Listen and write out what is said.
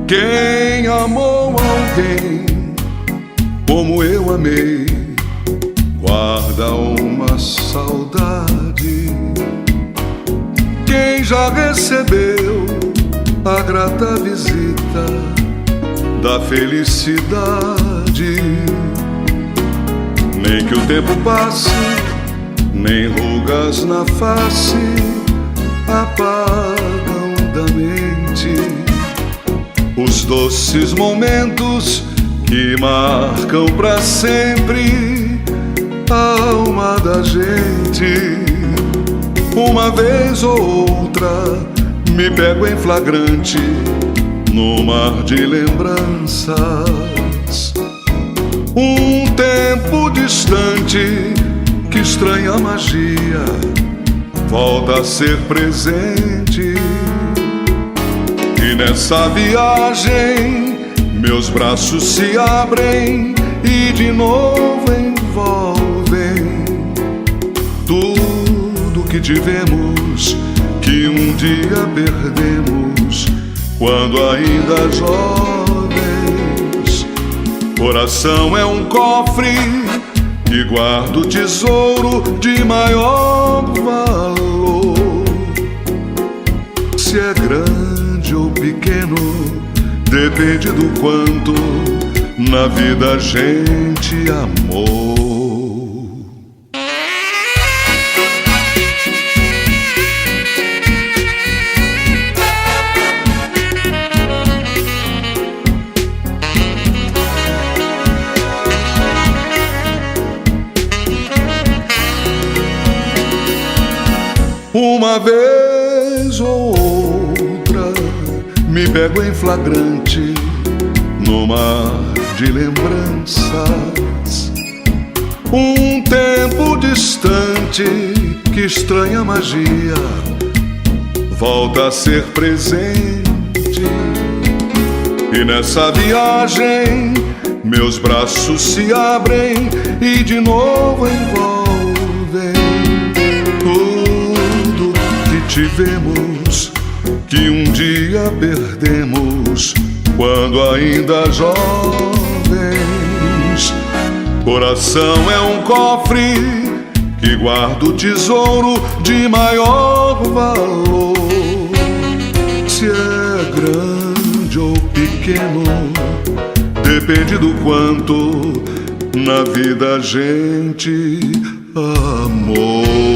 Quem amou alguém como eu amei, guarda uma saudade. Quem já recebeu a grata visita da felicidade, nem que o tempo passe, nem rugas na face apagam da mente os doces momentos que marcam pra sempre a alma da gente. Uma vez ou outra me pego em flagrante no mar de lembranças. Um tempo distante que estranha magia volta a ser presente. E nessa viagem meus braços se abrem e de novo envolvem tudo que tivemos, que um dia perdemos quando ainda jovens. Coração é um cofre que guarda o tesouro de maior valor. Se é grande ou pequeno, depende do quanto na vida a gente amou. Uma vez ou outra me pego em flagrante no mar de lembranças. Um tempo distante que estranha magia volta a ser presente. E nessa viagem meus braços se abrem e de novo envolvem tudo que tivemos, que um dia perdemos quando ainda jovens. Coração é um cofre que guarda o tesouro de maior valor. Se é grande ou pequeno, depende do quanto na vida a gente amou.